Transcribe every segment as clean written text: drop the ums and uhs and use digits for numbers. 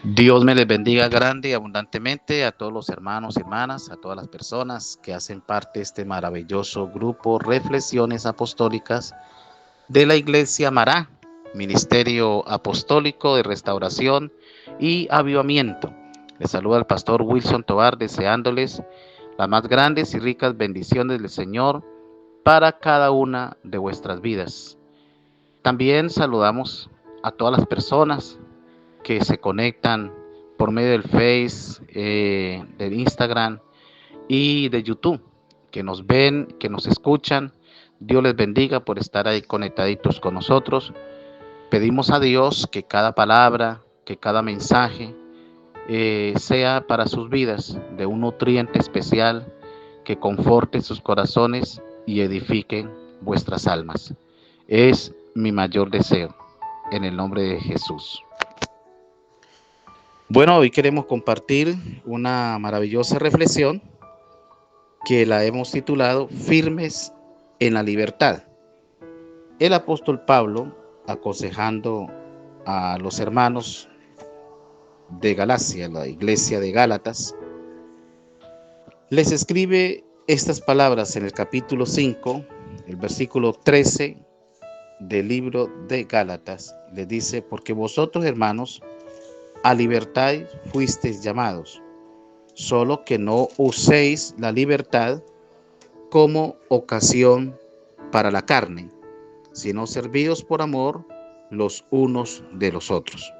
Dios me les bendiga grande y abundantemente a todos los hermanos y hermanas, a todas las personas que hacen parte de este maravilloso grupo Reflexiones Apostólicas de la Iglesia Mará, Ministerio Apostólico de Restauración y Avivamiento. Les saluda el pastor Wilson Tovar deseándoles las más grandes y ricas bendiciones del Señor para cada una de vuestras vidas. También saludamos a todas las personas que se conectan por medio del Face, del Instagram y de YouTube, que nos ven, que nos escuchan. Dios les bendiga por estar ahí conectaditos con nosotros. Pedimos a Dios que cada palabra, que cada mensaje sea para sus vidas de un nutriente especial que conforte sus corazones y edifique vuestras almas. Es mi mayor deseo, en el nombre de Jesús. Bueno, hoy queremos compartir una maravillosa reflexión que la hemos titulado Firmes en la libertad. El apóstol Pablo, aconsejando a los hermanos de Galacia, la iglesia de Gálatas, les escribe estas palabras en el capítulo 5, el versículo 13 del libro de Gálatas. Les dice: porque vosotros, hermanos, a libertad fuisteis llamados, solo que no uséis la libertad como ocasión para la carne, sino servíos por amor los unos de los otros.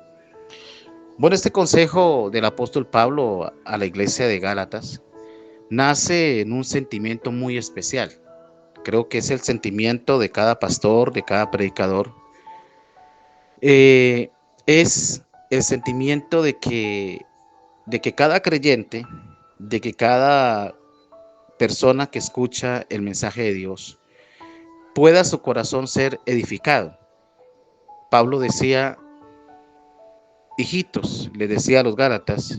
Bueno, este consejo del apóstol Pablo a la iglesia de Gálatas nace en un sentimiento muy especial. Creo que es el sentimiento de cada pastor, de cada predicador. Es el sentimiento de que cada creyente, de que cada persona que escucha el mensaje de Dios, pueda su corazón ser edificado. Pablo decía: hijitos, le decía a los Gálatas,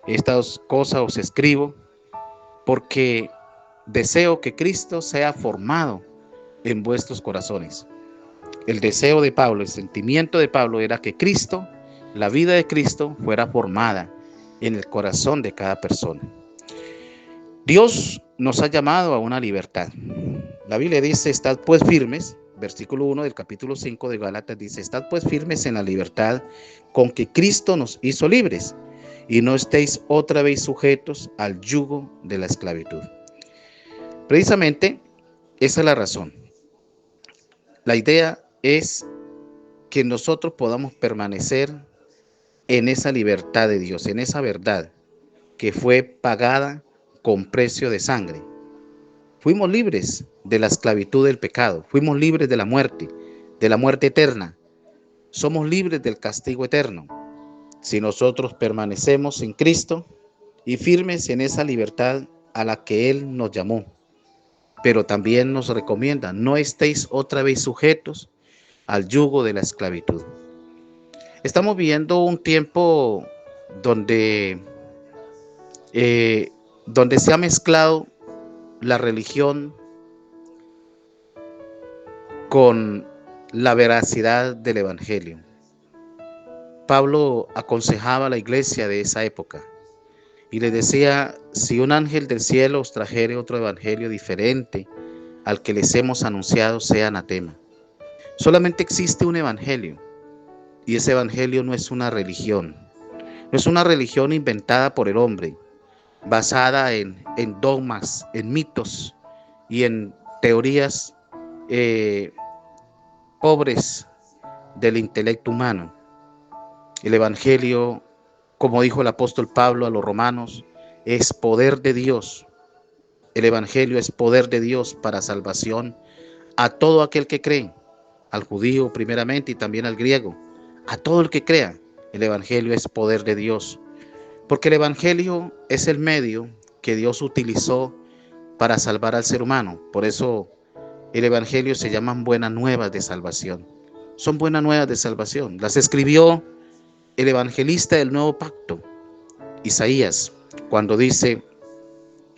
estas cosas os escribo porque deseo que Cristo sea formado en vuestros corazones. El deseo de Pablo, el sentimiento de Pablo era que Cristo, la vida de Cristo, fuera formada en el corazón de cada persona. Dios nos ha llamado a una libertad. La Biblia dice: estad pues firmes, versículo 1 del capítulo 5 de Gálatas dice: estad pues firmes en la libertad con que Cristo nos hizo libres, y no estéis otra vez sujetos al yugo de la esclavitud. Precisamente esa es la razón. La idea es que nosotros podamos permanecer en esa libertad de Dios, en esa verdad que fue pagada con precio de sangre. Fuimos libres de la esclavitud del pecado, fuimos libres de la muerte eterna. Somos libres del castigo eterno si nosotros permanecemos en Cristo y firmes en esa libertad a la que Él nos llamó. Pero también nos recomienda: no estéis otra vez sujetos al yugo de la esclavitud. Estamos viviendo un tiempo donde, donde se ha mezclado la religión con la veracidad del Evangelio. Pablo aconsejaba a la iglesia de esa época y les decía: si un ángel del cielo os trajere otro evangelio diferente al que les hemos anunciado, sea anatema. Solamente existe un evangelio, y ese evangelio no es una religión. No es una religión inventada por el hombre, basada en dogmas, en mitos y en teorías pobres del intelecto humano. El evangelio, como dijo el apóstol Pablo a los romanos, es poder de Dios. El evangelio es poder de Dios para salvación a todo aquel que cree, al judío primeramente y también al griego, a todo el que crea. El evangelio es poder de Dios, porque el evangelio es el medio que Dios utilizó para salvar al ser humano. Por eso el evangelio se llaman buenas nuevas de salvación. Son buenas nuevas de salvación. Las escribió el evangelista del nuevo pacto, Isaías, cuando dice: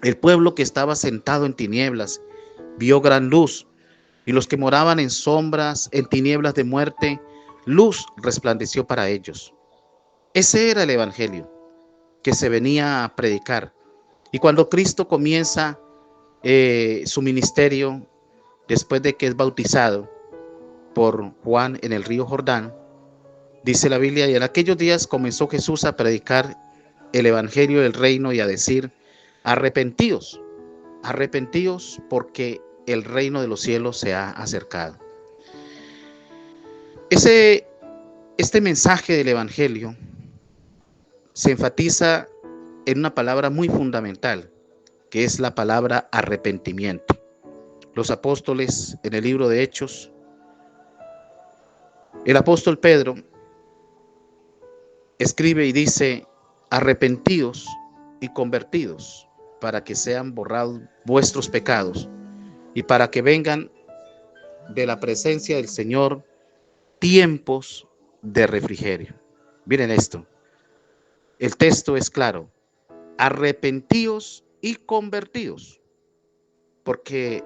el pueblo que estaba sentado en tinieblas vio gran luz, y los que moraban en sombras, en tinieblas de muerte, luz resplandeció para ellos. Ese era el evangelio que se venía a predicar. Y cuando Cristo comienza su ministerio, después de que es bautizado por Juan en el río Jordán, dice la Biblia, y en aquellos días comenzó Jesús a predicar el evangelio del reino y a decir: arrepentíos, arrepentíos, porque el reino de los cielos se ha acercado. Este mensaje del evangelio se enfatiza en una palabra muy fundamental, que es la palabra arrepentimiento. Los apóstoles, en el libro de Hechos, el apóstol Pedro escribe y dice: arrepentíos y convertidos, para que sean borrados vuestros pecados y para que vengan de la presencia del Señor tiempos de refrigerio. Miren esto, el texto es claro: arrepentíos y convertidos, porque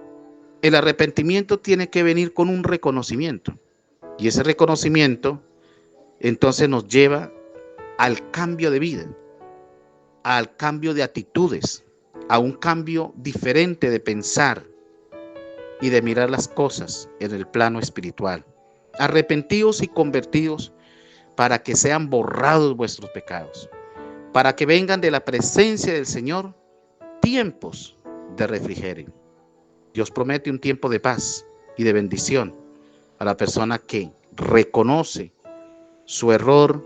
el arrepentimiento tiene que venir con un reconocimiento, y ese reconocimiento entonces nos lleva al cambio de vida, al cambio de actitudes, a un cambio diferente de pensar y de mirar las cosas en el plano espiritual. Arrepentíos y convertidos, para que sean borrados vuestros pecados, para que vengan de la presencia del Señor tiempos de refrigerio. Dios promete un tiempo de paz y de bendición a la persona que reconoce su error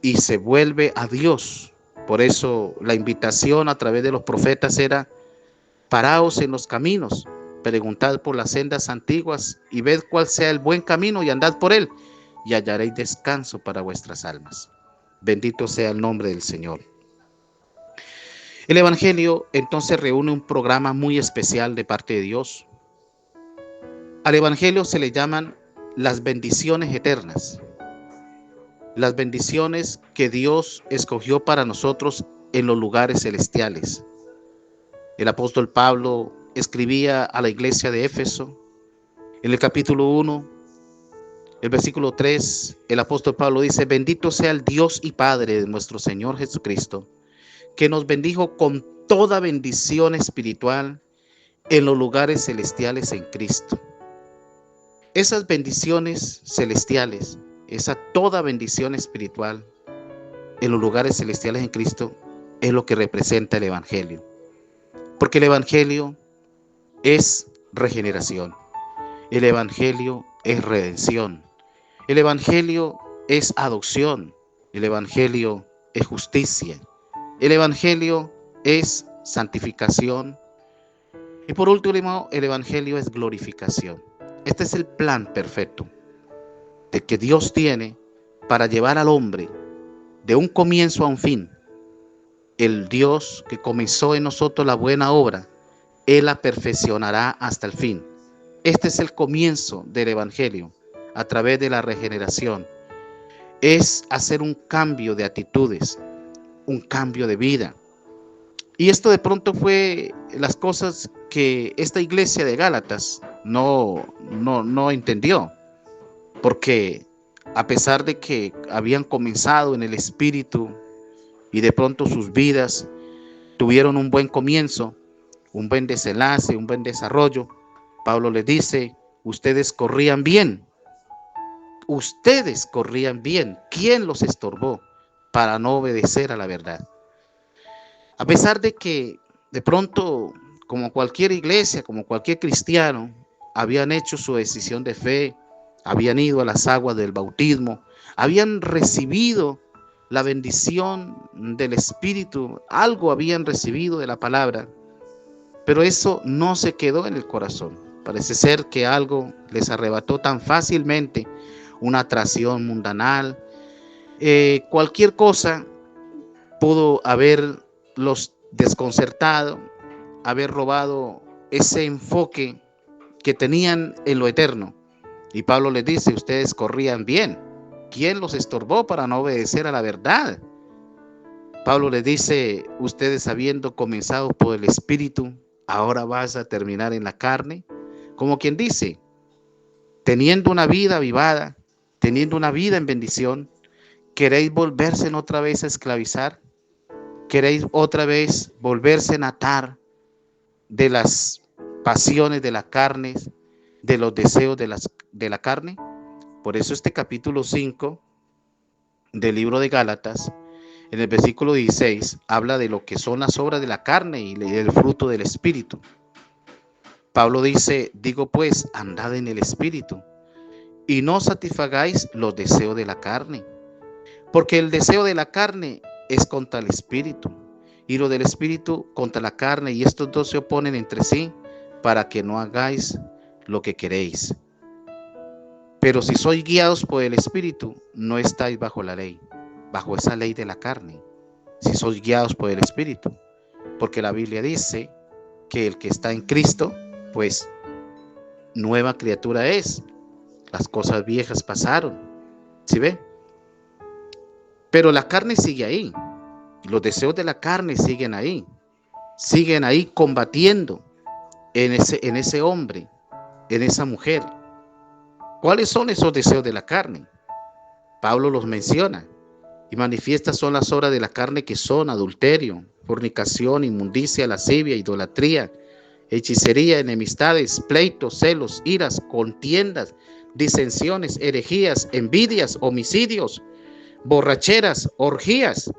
y se vuelve a Dios. Por eso la invitación a través de los profetas era: paraos en los caminos, preguntad por las sendas antiguas y ved cuál sea el buen camino y andad por él, y hallaréis descanso para vuestras almas. Bendito sea el nombre del Señor. El evangelio entonces reúne un programa muy especial de parte de Dios. Al evangelio se le llaman las bendiciones eternas, las bendiciones que Dios escogió para nosotros en los lugares celestiales. El apóstol Pablo escribía a la iglesia de Éfeso, en el capítulo 1, el versículo 3, el apóstol Pablo dice: bendito sea el Dios y Padre de nuestro Señor Jesucristo, que nos bendijo con toda bendición espiritual en los lugares celestiales en Cristo. Esas bendiciones celestiales, esa toda bendición espiritual en los lugares celestiales en Cristo, es lo que representa el evangelio. Porque el evangelio es regeneración, el evangelio es redención, el evangelio es adopción, el evangelio es justicia, el evangelio es santificación y por último el evangelio es glorificación. Este es el plan perfecto de que Dios tiene para llevar al hombre de un comienzo a un fin. El Dios que comenzó en nosotros la buena obra, Él la perfeccionará hasta el fin. Este es el comienzo del evangelio a través de la regeneración. Es hacer un cambio de actitudes, un cambio de vida. Y esto de pronto fue las cosas que esta iglesia de Gálatas no entendió, porque a pesar de que habían comenzado en el espíritu y de pronto sus vidas tuvieron un buen comienzo, un buen desenlace, un buen desarrollo, Pablo les dice: ustedes corrían bien, ¿quién los estorbó para no obedecer a la verdad? A pesar de que de pronto, como cualquier iglesia, como cualquier cristiano, habían hecho su decisión de fe, habían ido a las aguas del bautismo, habían recibido la bendición del Espíritu, algo habían recibido de la palabra, pero eso no se quedó en el corazón. Parece ser que algo les arrebató tan fácilmente, una atracción mundanal, cualquier cosa pudo haberlos desconcertado, haber robado ese enfoque que tenían en lo eterno. Y Pablo les dice: ustedes corrían bien, ¿quién los estorbó para no obedecer a la verdad? Pablo les dice: ustedes, habiendo comenzado por el Espíritu, ahora vas a terminar en la carne. Como quien dice, teniendo una vida avivada, teniendo una vida en bendición, ¿Queréis volverse otra vez a esclavizar? ¿Queréis otra vez volverse a atar de las pasiones de la carne, de los deseos de la carne? Por eso este capítulo 5 del libro de Gálatas, en el versículo 16, habla de lo que son las obras de la carne y el fruto del Espíritu. Pablo dice, digo pues, andad en el Espíritu y no satisfagáis los deseos de la carne, porque el deseo de la carne es contra el Espíritu y lo del Espíritu contra la carne, y estos dos se oponen entre sí para que no hagáis lo que queréis. Pero si sois guiados por el Espíritu, no estáis bajo la ley, bajo esa ley de la carne, si sois guiados por el Espíritu, porque la Biblia dice que el que está en Cristo, pues nueva criatura es, las cosas viejas pasaron, ¿sí ve? Pero la carne sigue ahí, los deseos de la carne siguen ahí combatiendo en ese hombre, en esa mujer. ¿Cuáles son esos deseos de la carne? Pablo los menciona y manifiesta son las obras de la carne, que son adulterio, fornicación, inmundicia, lascivia, idolatría, hechicería, enemistades, pleitos, celos, iras, contiendas, disensiones, herejías, envidias, homicidios, borracheras, orgías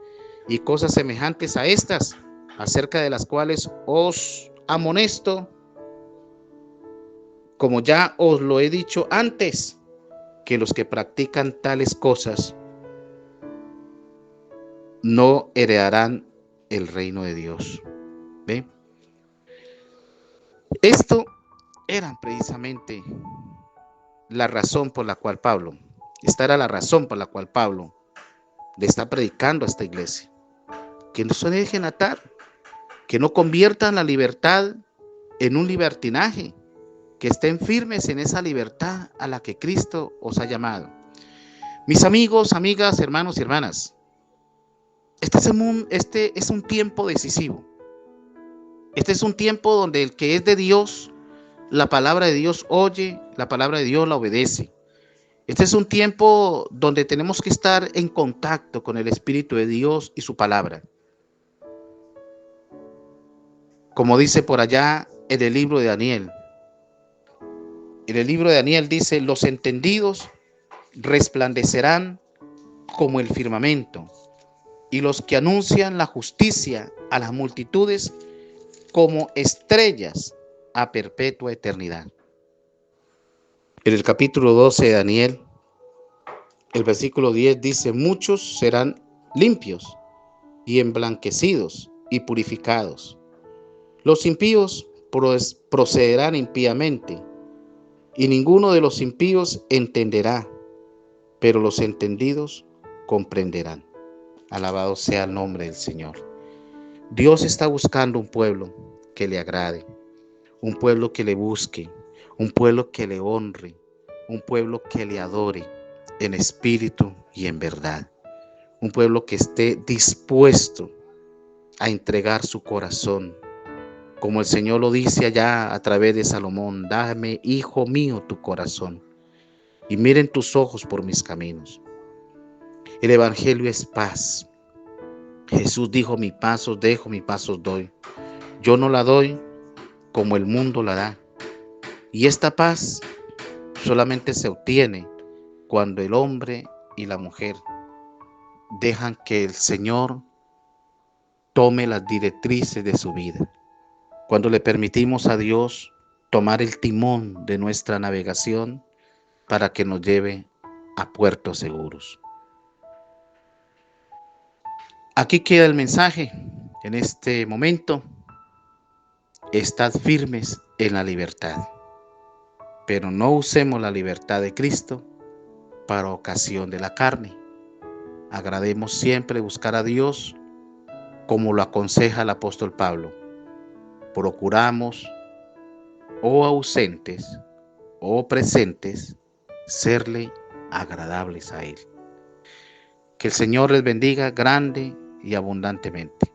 y cosas semejantes a estas, acerca de las cuales os amonesto, como ya os lo he dicho antes, que los que practican tales cosas no heredarán el reino de Dios. ¿Ve? Esto era precisamente la razón por la cual Pablo, esta era la razón por la cual Pablo le está predicando a esta iglesia, que no se dejen atar, que no conviertan la libertad en un libertinaje, que estén firmes en esa libertad a la que Cristo os ha llamado. Mis amigos, amigas, hermanos y hermanas, este es un tiempo decisivo. Este es un tiempo donde el que es de Dios, la palabra de Dios oye, la palabra de Dios la obedece. Este es un tiempo donde tenemos que estar en contacto con el Espíritu de Dios y su palabra. Como dice por allá en el libro de Daniel. En el libro de Daniel dice, los entendidos resplandecerán como el firmamento, y los que anuncian la justicia a las multitudes como estrellas a perpetua eternidad. En el capítulo 12 de Daniel, el versículo 10 dice, muchos serán limpios y emblanquecidos y purificados. Los impíos procederán impíamente, y ninguno de los impíos entenderá, pero los entendidos comprenderán. Alabado sea el nombre del Señor. Dios está buscando un pueblo que le agrade, un pueblo que le busque, un pueblo que le honre, un pueblo que le adore en espíritu y en verdad. Un pueblo que esté dispuesto a entregar su corazón, como el Señor lo dice allá a través de Salomón, dame, hijo mío, tu corazón, y miren tus ojos por mis caminos. El evangelio es paz. Jesús dijo, mi paz os dejo, mi paz os doy. Yo no la doy como el mundo la da. Y esta paz solamente se obtiene cuando el hombre y la mujer dejan que el Señor tome las directrices de su vida. Cuando le permitimos a Dios tomar el timón de nuestra navegación para que nos lleve a puertos seguros. Aquí queda el mensaje en este momento. Estad firmes en la libertad, pero no usemos la libertad de Cristo para ocasión de la carne. Agrademos siempre buscar a Dios como lo aconseja el apóstol Pablo. Procuramos, o ausentes o presentes, serle agradables a Él. Que el Señor les bendiga grande y abundantemente.